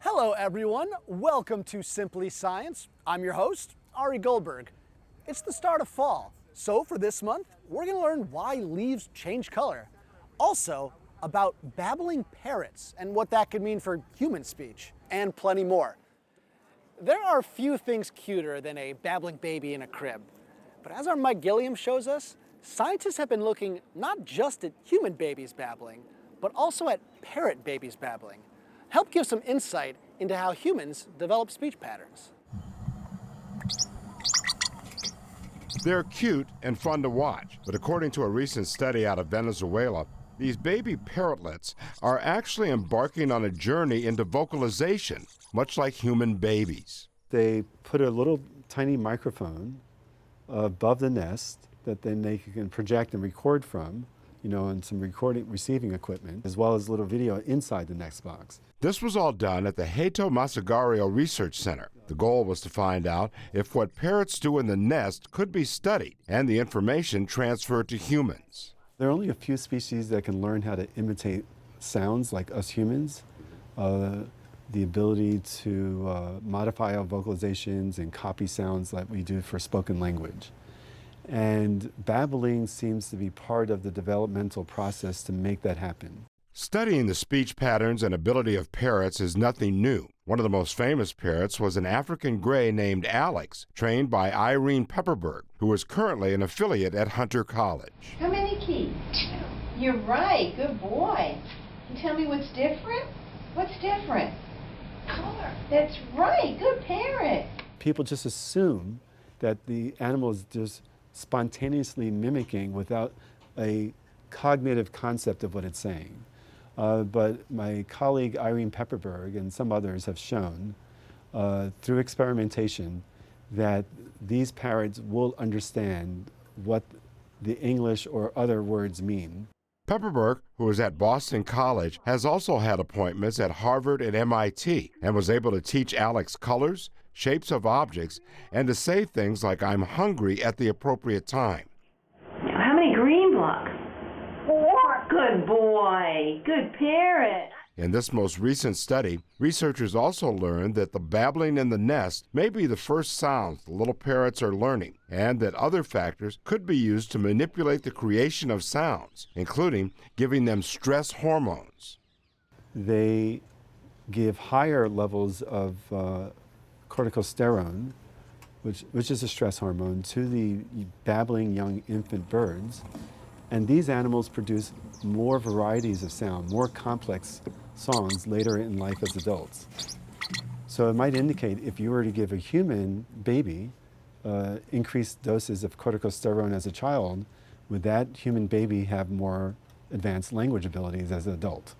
Hello everyone, welcome to Simply Science. I'm your host, Ari Goldberg. It's the start of fall, so for this month, we're going to learn why leaves change color. Also, about babbling parrots and what that could mean for human speech, and plenty more. There are few things cuter than a babbling baby in a crib. But as our Mike Gilliam shows us, scientists have been looking not just at human babies babbling, but also at parrot babies babbling. Help give some insight into how humans develop speech patterns. They're cute and fun to watch, but according to a recent study out of Venezuela, these baby parrotlets are actually embarking on a journey into vocalization, much like human babies. They put a little tiny microphone above the nest that then they can project and record from, and some receiving equipment, as well as a little video inside the nest box. This was all done at the Hato Masagario Research Center. The goal was to find out if what parrots do in the nest could be studied and the information transferred to humans. There are only a few species that can learn how to imitate sounds like us humans. The ability to modify our vocalizations and copy sounds like we do for spoken language. And babbling seems to be part of the developmental process to make that happen. Studying the speech patterns and ability of parrots is nothing new. One of the most famous parrots was an African gray named Alex, trained by Irene Pepperberg, who is currently an affiliate at Hunter College. How many keys? You're right, good boy. You tell me what's different? What's different? Color. That's right, good parrot. People just assume that the animal is just spontaneously mimicking without a cognitive concept of what it's saying. But my colleague Irene Pepperberg and some others have shown through experimentation that these parrots will understand what the English or other words mean. Pepperberg, who is at Boston College, has also had appointments at Harvard and MIT and was able to teach Alex colors, shapes of objects, and to say things like "I'm hungry" at the appropriate time. Now, how many green blocks? 4. Good boy. Good parrot. In this most recent study, researchers also learned that the babbling in the nest may be the first sounds the little parrots are learning, and that other factors could be used to manipulate the creation of sounds, including giving them stress hormones. They give higher levels of corticosterone, which is a stress hormone, to the babbling young infant birds. And these animals produce more varieties of sound, more complex songs later in life as adults. So it might indicate if you were to give a human baby increased doses of corticosterone as a child, would that human baby have more advanced language abilities as an adult?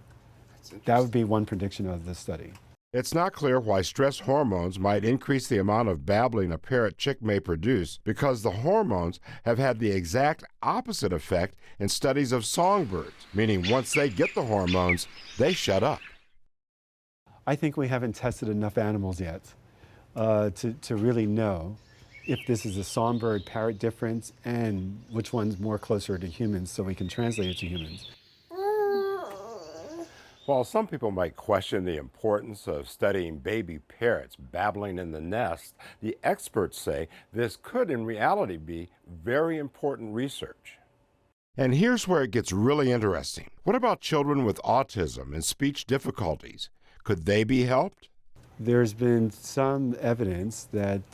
That would be one prediction of this study. It's not clear why stress hormones might increase the amount of babbling a parrot chick may produce, because the hormones have had the exact opposite effect in studies of songbirds, meaning once they get the hormones, they shut up. I think we haven't tested enough animals yet to really know if this is a songbird parrot difference and which one's more closer to humans so we can translate it to humans. While some people might question the importance of studying baby parrots babbling in the nest, the experts say this could in reality be very important research. And here's where it gets really interesting. What about children with autism and speech difficulties? Could they be helped? There's been some evidence that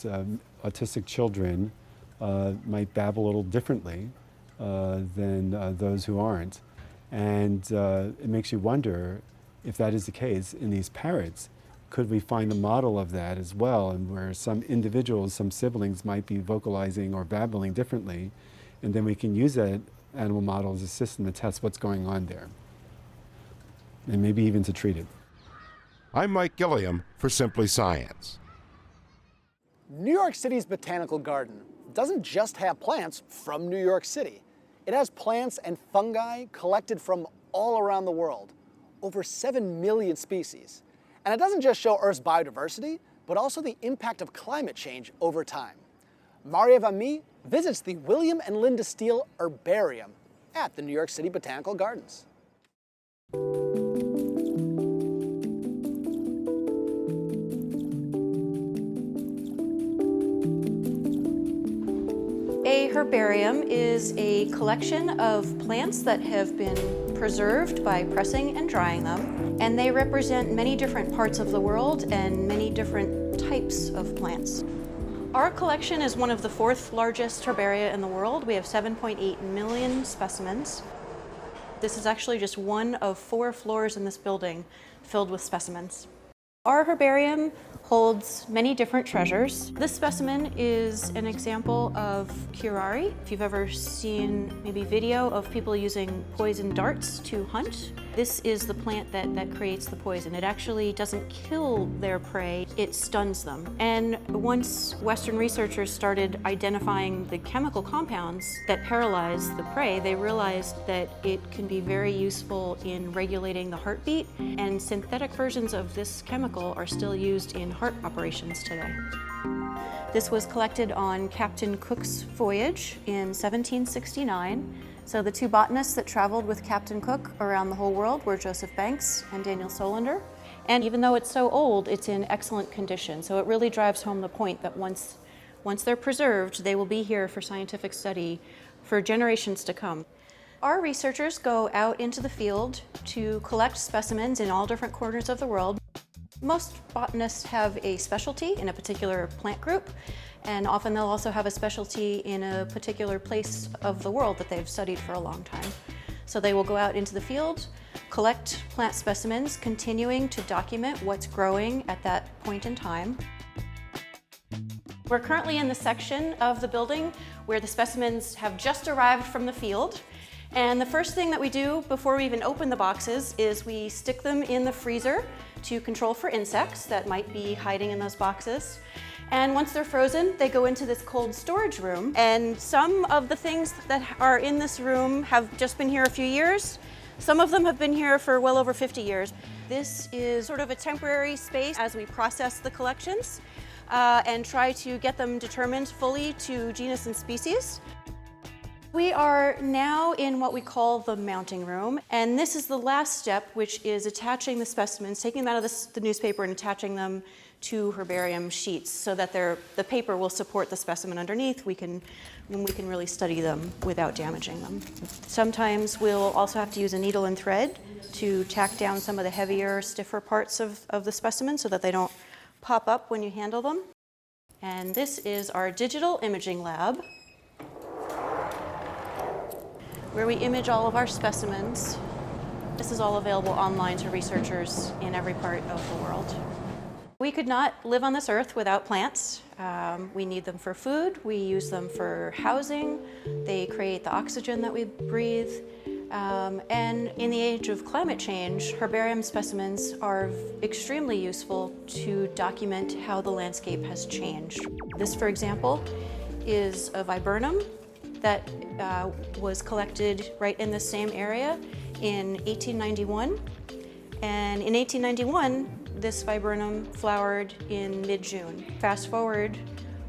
autistic children might babble a little differently than those who aren't. And it makes you wonder if that is the case in these parrots, could we find a model of that as well, and where some individuals, some siblings might be vocalizing or babbling differently, and then we can use that animal model as a system to test what's going on there, and maybe even to treat it. I'm Mike Gilliam for Simply Science. New York City's Botanical Garden doesn't just have plants from New York City. It has plants and fungi collected from all around the world, over 7 million species. And it doesn't just show Earth's biodiversity, but also the impact of climate change over time. Maria Van Mee visits the William and Linda Steele Herbarium at the New York City Botanical Gardens. A herbarium is a collection of plants that have been preserved by pressing and drying them, and they represent many different parts of the world and many different types of plants. Our collection is one of the 4th largest herbaria in the world. We have 7.8 million specimens. This is actually just one of 4 floors in this building filled with specimens. Our herbarium holds many different treasures. This specimen is an example of curare. If you've ever seen maybe video of people using poison darts to hunt, this is the plant that creates the poison. It actually doesn't kill their prey, it stuns them. And once Western researchers started identifying the chemical compounds that paralyze the prey, they realized that it can be very useful in regulating the heartbeat, and synthetic versions of this chemical are still used in heart operations today. This was collected on Captain Cook's voyage in 1769. So the 2 botanists that traveled with Captain Cook around the whole world were Joseph Banks and Daniel Solander. And even though it's so old, it's in excellent condition. So it really drives home the point that once they're preserved, they will be here for scientific study for generations to come. Our researchers go out into the field to collect specimens in all different corners of the world. Most botanists have a specialty in a particular plant group, and often they'll also have a specialty in a particular place of the world that they've studied for a long time. So they will go out into the field, collect plant specimens, continuing to document what's growing at that point in time. We're currently in the section of the building where the specimens have just arrived from the field. And the first thing that we do before we even open the boxes is we stick them in the freezer to control for insects that might be hiding in those boxes. And once they're frozen, they go into this cold storage room. And some of the things that are in this room have just been here a few years. Some of them have been here for well over 50 years. This is sort of a temporary space as we process the collections and try to get them determined fully to genus and species. We are now in what we call the mounting room, and this is the last step, which is attaching the specimens, taking them out of the newspaper and attaching them to herbarium sheets so that the paper will support the specimen underneath. We can really study them without damaging them. Sometimes we'll also have to use a needle and thread to tack down some of the heavier, stiffer parts of the specimen so that they don't pop up when you handle them. And this is our digital imaging lab, where we image all of our specimens. This is all available online to researchers in every part of the world. We could not live on this earth without plants. We need them for food, we use them for housing, they create the oxygen that we breathe. And in the age of climate change, herbarium specimens are extremely useful to document how the landscape has changed. This, for example, is a viburnum that was collected right in the same area in 1891. And in 1891, this viburnum flowered in mid-June. Fast forward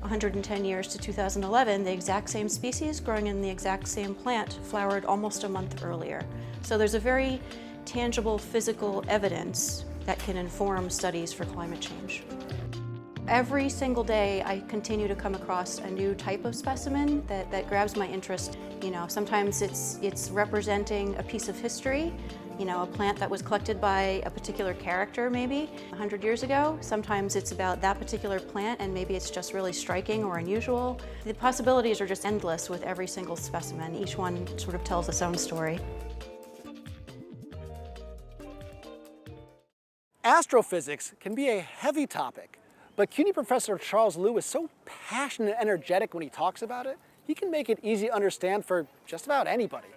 110 years to 2011, the exact same species growing in the exact same plant flowered almost a month earlier. So there's a very tangible physical evidence that can inform studies for climate change. Every single day, I continue to come across a new type of specimen that grabs my interest. You know, sometimes it's representing a piece of history, you know, a plant that was collected by a particular character maybe 100 years ago. Sometimes it's about that particular plant and maybe it's just really striking or unusual. The possibilities are just endless with every single specimen. Each one sort of tells its own story. Astrophysics can be a heavy topic, but CUNY professor Charles Liu is so passionate and energetic when he talks about it, he can make it easy to understand for just about anybody.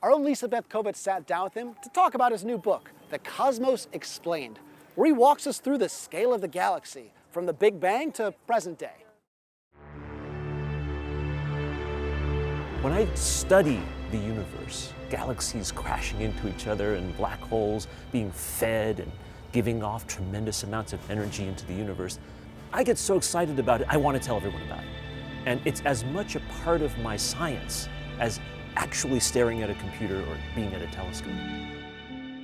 Our own Lisa Beth Kovitz sat down with him to talk about his new book, The Cosmos Explained, where he walks us through the scale of the galaxy, from the Big Bang to present day. When I study the universe, galaxies crashing into each other and black holes being fed and giving off tremendous amounts of energy into the universe. I get so excited about it, I want to tell everyone about it. And it's as much a part of my science as actually staring at a computer or being at a telescope.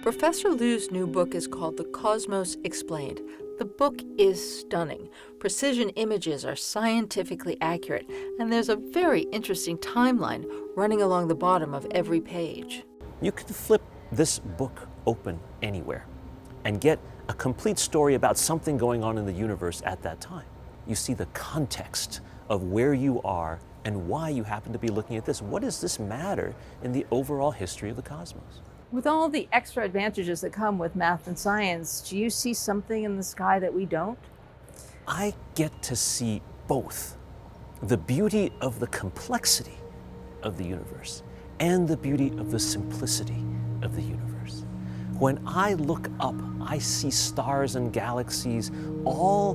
Professor Liu's new book is called The Cosmos Explained. The book is stunning. Precision images are scientifically accurate, and there's a very interesting timeline running along the bottom of every page. You can flip this book open anywhere and get a complete story about something going on in the universe at that time. You see the context of where you are and why you happen to be looking at this. What does this matter in the overall history of the cosmos? With all the extra advantages that come with math and science, do you see something in the sky that we don't? I get to see both the beauty of the complexity of the universe and the beauty of the simplicity of the universe. When I look up, I see stars and galaxies all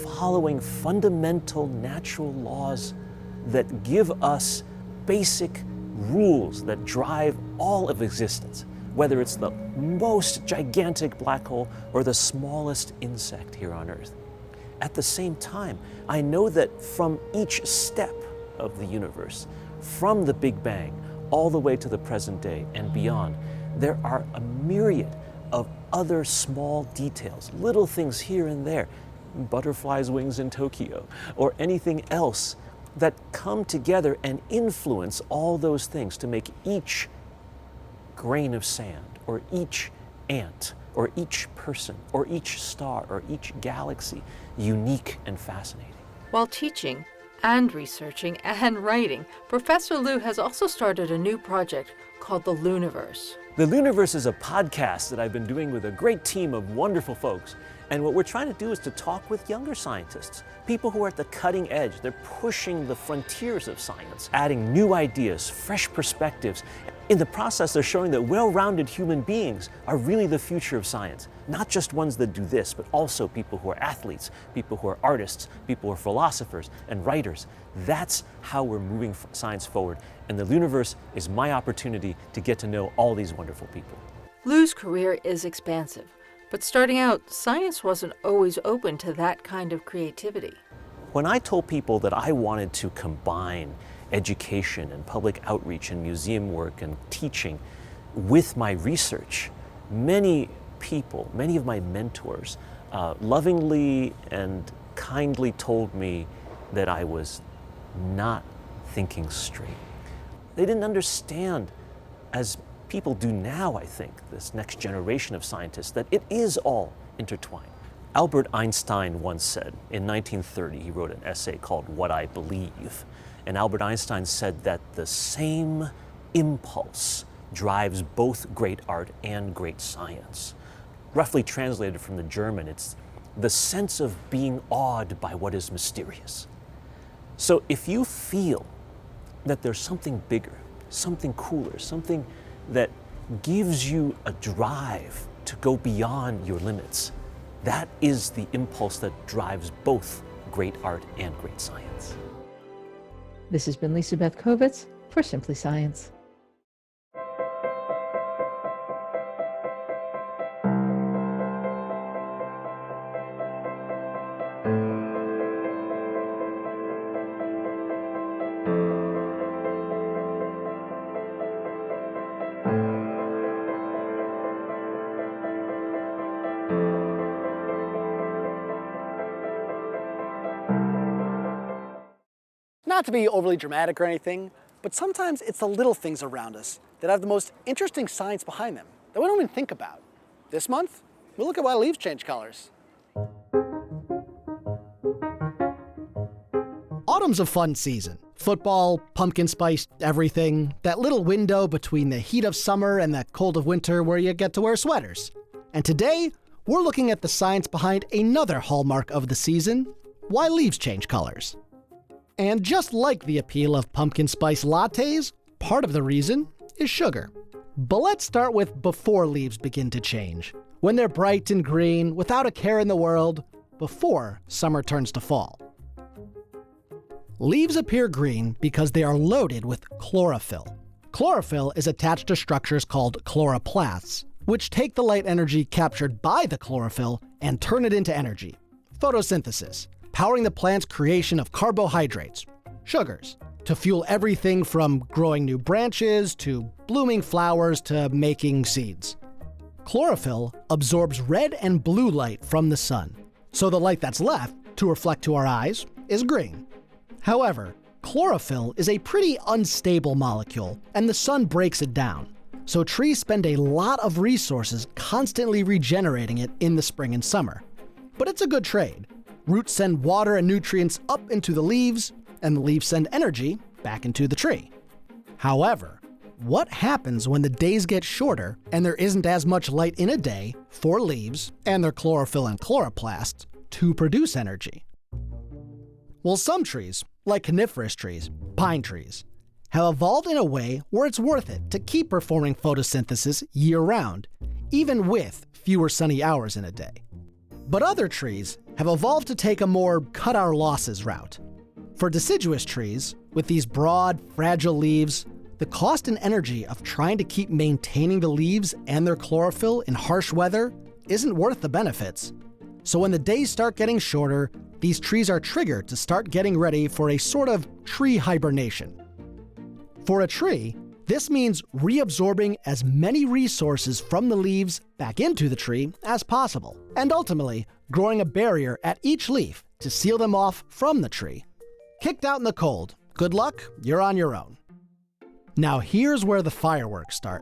following fundamental natural laws that give us basic rules that drive all of existence, whether it's the most gigantic black hole or the smallest insect here on Earth. At the same time, I know that from each step of the universe, from the Big Bang all the way to the present day and beyond, there are a myriad of other small details, little things here and there, butterflies' wings in Tokyo, or anything else that come together and influence all those things to make each grain of sand, or each ant, or each person, or each star, or each galaxy unique and fascinating. While teaching and researching and writing, Professor Liu has also started a new project called the Looniverse. The Looniverse is a podcast that I've been doing with a great team of wonderful folks. And what we're trying to do is to talk with younger scientists, people who are at the cutting edge. They're pushing the frontiers of science, adding new ideas, fresh perspectives. In the process, they're showing that well-rounded human beings are really the future of science. Not just ones that do this, but also people who are athletes, people who are artists, people who are philosophers and writers. That's how we're moving science forward. And the Looniverse is my opportunity to get to know all these wonderful people. Liu's career is expansive, but starting out, science wasn't always open to that kind of creativity. When I told people that I wanted to combine education and public outreach and museum work and teaching with my research, many people, many of my mentors, lovingly and kindly told me that I was not thinking straight. They didn't understand, as people do now, I think, this next generation of scientists, that it is all intertwined. Albert Einstein once said, in 1930, he wrote an essay called What I Believe. And Albert Einstein said that the same impulse drives both great art and great science. Roughly translated from the German, it's the sense of being awed by what is mysterious. So if you feel that there's something bigger, something cooler, something that gives you a drive to go beyond your limits, that is the impulse that drives both great art and great science. This has been Lisa Beth Kovitz for Simply Science. Not to be overly dramatic or anything, but sometimes it's the little things around us that have the most interesting science behind them that we don't even think about. This month, we'll look at why leaves change colors. Autumn's a fun season. Football, pumpkin spice, everything. That little window between the heat of summer and the cold of winter where you get to wear sweaters. And today, we're looking at the science behind another hallmark of the season, why leaves change colors. And just like the appeal of pumpkin spice lattes, part of the reason is sugar. But let's start with before leaves begin to change. When they're bright and green, without a care in the world, before summer turns to fall. Leaves appear green because they are loaded with chlorophyll. Chlorophyll is attached to structures called chloroplasts, which take the light energy captured by the chlorophyll and turn it into energy. Photosynthesis, powering the plant's creation of carbohydrates, sugars, to fuel everything from growing new branches to blooming flowers to making seeds. Chlorophyll absorbs red and blue light from the sun, so the light that's left to reflect to our eyes is green. However, chlorophyll is a pretty unstable molecule, and the sun breaks it down, so trees spend a lot of resources constantly regenerating it in the spring and summer. But it's a good trade. Roots send water and nutrients up into the leaves, and the leaves send energy back into the tree. However, what happens when the days get shorter and there isn't as much light in a day for leaves and their chlorophyll and chloroplasts to produce energy? Well, some trees, like coniferous trees, pine trees, have evolved in a way where it's worth it to keep performing photosynthesis year-round, even with fewer sunny hours in a day. But other trees have evolved to take a more cut-our-losses route. For deciduous trees, with these broad, fragile leaves, the cost and energy of trying to keep maintaining the leaves and their chlorophyll in harsh weather isn't worth the benefits. So when the days start getting shorter, these trees are triggered to start getting ready for a sort of tree hibernation. For a tree, this means reabsorbing as many resources from the leaves back into the tree as possible, and ultimately growing a barrier at each leaf to seal them off from the tree. Kicked out in the cold, good luck, you're on your own. Now here's where the fireworks start.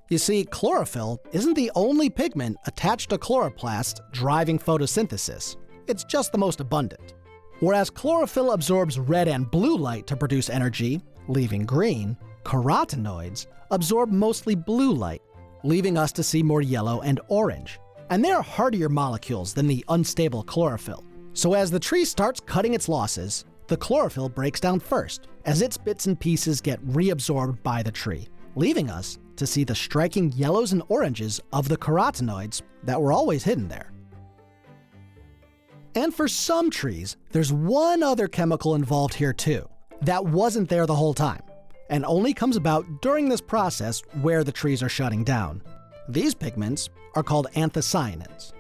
You see, chlorophyll isn't the only pigment attached to chloroplasts driving photosynthesis. It's just the most abundant. Whereas chlorophyll absorbs red and blue light to produce energy, leaving green, carotenoids absorb mostly blue light, leaving us to see more yellow and orange. And they're hardier molecules than the unstable chlorophyll. So as the tree starts cutting its losses, the chlorophyll breaks down first, as its bits and pieces get reabsorbed by the tree, leaving us to see the striking yellows and oranges of the carotenoids that were always hidden there. And for some trees, there's one other chemical involved here too, that wasn't there the whole time, and only comes about during this process where the trees are shutting down. These pigments are called anthocyanins.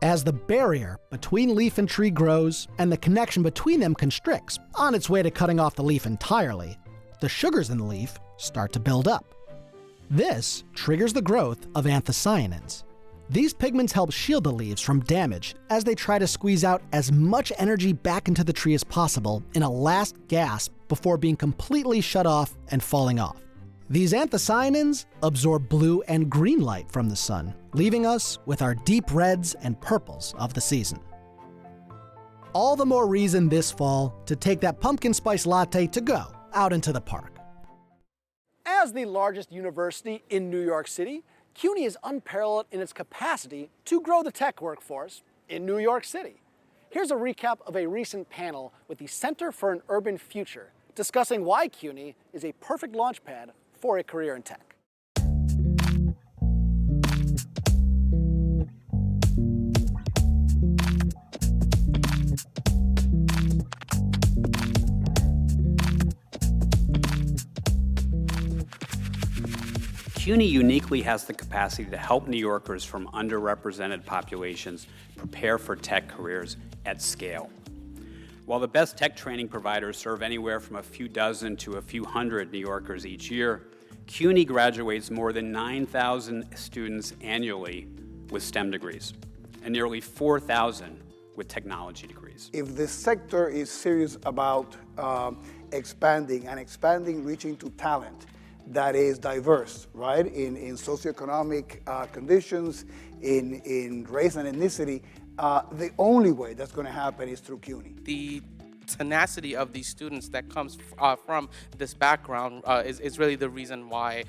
As the barrier between leaf and tree grows, and the connection between them constricts on its way to cutting off the leaf entirely, the sugars in the leaf start to build up. This triggers the growth of anthocyanins. These pigments help shield the leaves from damage as they try to squeeze out as much energy back into the tree as possible in a last gasp before being completely shut off and falling off. These anthocyanins absorb blue and green light from the sun, leaving us with our deep reds and purples of the season. All the more reason this fall to take that pumpkin spice latte to go out into the park. As the largest university in New York City, CUNY is unparalleled in its capacity to grow the tech workforce in New York City. Here's a recap of a recent panel with the Center for an Urban Future, discussing why CUNY is a perfect launchpad for a career in tech. CUNY uniquely has the capacity to help New Yorkers from underrepresented populations prepare for tech careers at scale. While the best tech training providers serve anywhere from a few dozen to a few hundred New Yorkers each year, CUNY graduates more than 9,000 students annually with STEM degrees and nearly 4,000 with technology degrees. If the sector is serious about expanding, reaching to talent that is diverse, right, in socioeconomic conditions, in race and ethnicity, the only way that's going to happen is through CUNY. The tenacity of these students that comes from this background is really the reason why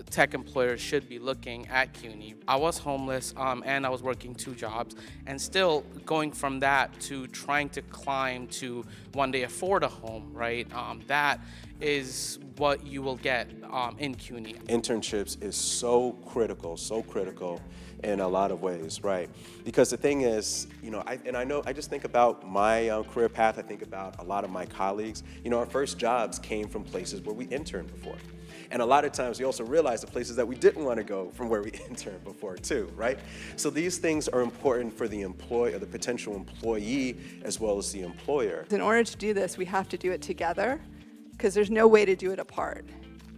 tech employers should be looking at CUNY. I was homeless and I was working 2 jobs, and still going from that to trying to climb to one day afford a home, right? That is what you will get in CUNY. Internships is so critical in a lot of ways, right? Because the thing is, I just think about my career path. I think about a lot of my colleagues. Our first jobs came from places where we interned before. And a lot of times we also realize the places that we didn't want to go from where we interned before too, right? So these things are important for the employee or the potential employee as well as the employer. In order to do this, we have to do it together because there's no way to do it apart.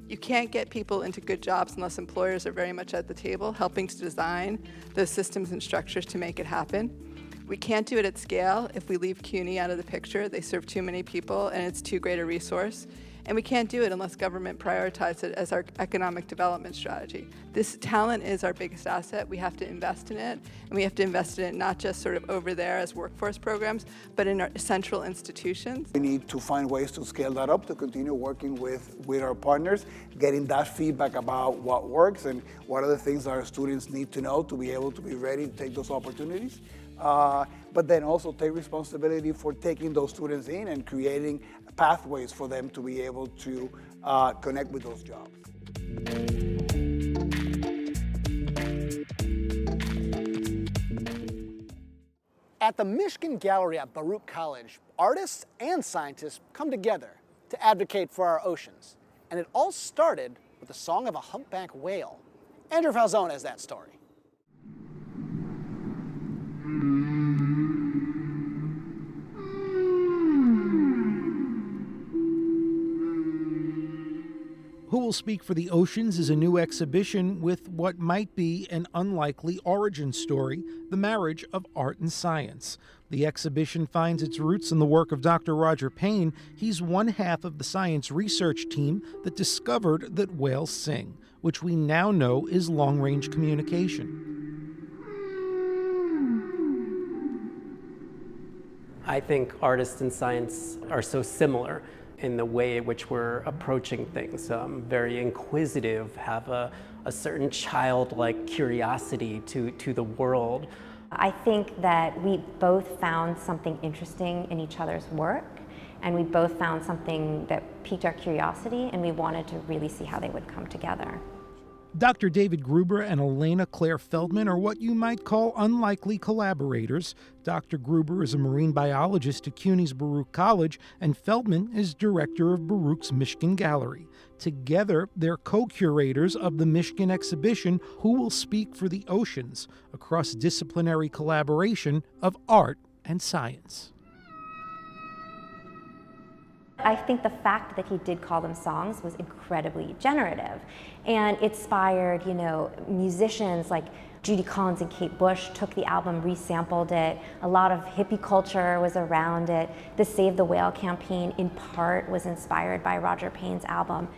You can't get people into good jobs unless employers are very much at the table, helping to design those systems and structures to make it happen. We can't do it at scale if we leave CUNY out of the picture. They serve too many people and it's too great a resource. And we can't do it unless government prioritizes it as our economic development strategy. This talent is our biggest asset. We have to invest in it, and we have to invest in it not just sort of over there as workforce programs, but in our central institutions. We need to find ways to scale that up, to continue working with our partners, getting that feedback about what works and what are the things that our students need to know to be able to be ready to take those opportunities. But then also take responsibility for taking those students in and creating pathways for them to be able to connect with those jobs. At the Mishkin Gallery at Baruch College, artists and scientists come together to advocate for our oceans. And it all started with the song of a humpback whale. Andrew Falzone has that story. Who Will Speak for the Oceans is a new exhibition with what might be an unlikely origin story, the marriage of art and science. The exhibition finds its roots in the work of Dr. Roger Payne. He's one half of the science research team that discovered that whales sing, which we now know is long-range communication. I think artists and science are so similar in the way in which we're approaching things. Very inquisitive, have a certain childlike curiosity to the world. I think that we both found something interesting in each other's work, and we both found something that piqued our curiosity, and we wanted to really see how they would come together. Dr. David Gruber and Elena Claire Feldman are what you might call unlikely collaborators. Dr. Gruber is a marine biologist at CUNY's Baruch College, and Feldman is director of Baruch's Mishkin Gallery. Together, they're co-curators of the Mishkin exhibition, Who Will Speak for the Oceans, a cross-disciplinary collaboration of art and science. I think the fact that he did call them songs was incredibly generative, and it inspired, musicians like Judy Collins and Kate Bush took the album, resampled it. A lot of hippie culture was around it. The Save the Whale campaign, in part, was inspired by Roger Payne's album.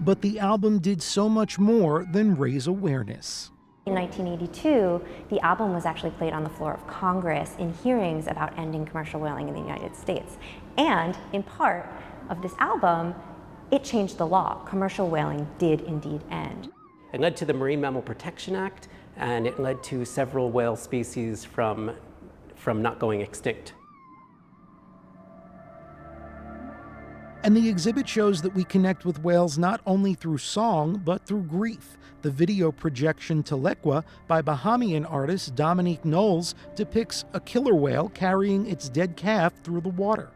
But the album did so much more than raise awareness. In 1982, the album was actually played on the floor of Congress in hearings about ending commercial whaling in the United States. And in part of this album, it changed the law. Commercial whaling did indeed end. It led to the Marine Mammal Protection Act, and it led to several whale species from not going extinct. And the exhibit shows that we connect with whales not only through song, but through grief. The video projection Telequa by Bahamian artist Dominique Knowles depicts a killer whale carrying its dead calf through the water.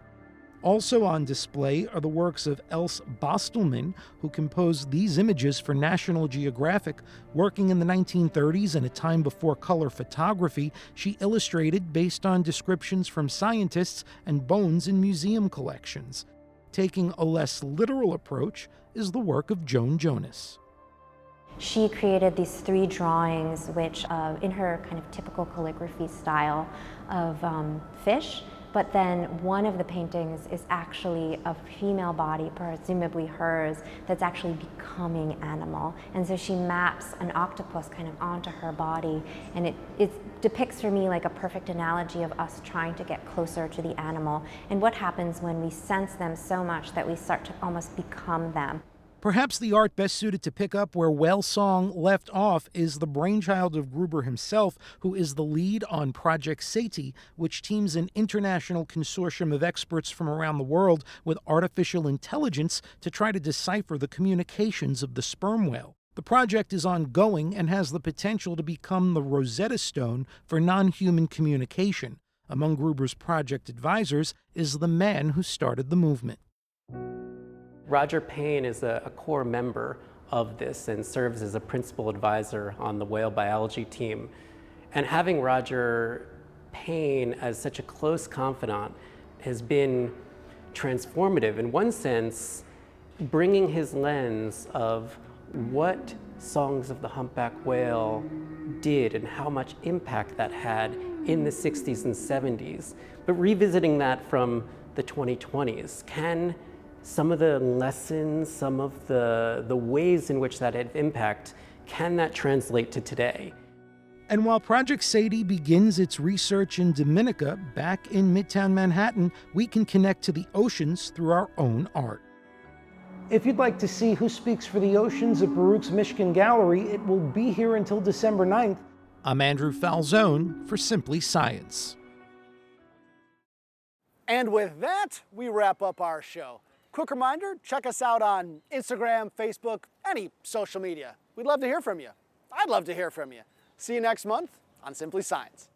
Also on display are the works of Else Bostelmann, who composed these images for National Geographic. Working in the 1930s and a time before color photography, she illustrated based on descriptions from scientists and bones in museum collections. Taking a less literal approach is the work of Joan Jonas. She created these 3 drawings, which, in her kind of typical calligraphy style of fish, but then one of the paintings is actually a female body, presumably hers, that's actually becoming animal. And so she maps an octopus kind of onto her body, and it depicts for me like a perfect analogy of us trying to get closer to the animal and what happens when we sense them so much that we start to almost become them. Perhaps the art best suited to pick up where Whale Song left off is the brainchild of Gruber himself, who is the lead on Project SETI, which teams an international consortium of experts from around the world with artificial intelligence to try to decipher the communications of the sperm whale. The project is ongoing and has the potential to become the Rosetta Stone for non-human communication. Among Gruber's project advisors is the man who started the movement. Roger Payne is a core member of this and serves as a principal advisor on the whale biology team. And having Roger Payne as such a close confidant has been transformative. In one sense, bringing his lens of what Songs of the Humpback Whale did and how much impact that had in the 60s and 70s, but revisiting that from the 2020s. Can some of the lessons, some of the ways in which that had impact, can that translate to today? And while Project SETI begins its research in Dominica, back in Midtown Manhattan, we can connect to the oceans through our own art. If you'd like to see Who Speaks for the Oceans at Baruch's Michigan Gallery, it will be here until December 9th. I'm Andrew Falzone for Simply Science. And with that, we wrap up our show. Quick reminder, check us out on Instagram, Facebook, any social media. We'd love to hear from you. I'd love to hear from you. See you next month on Simply Science.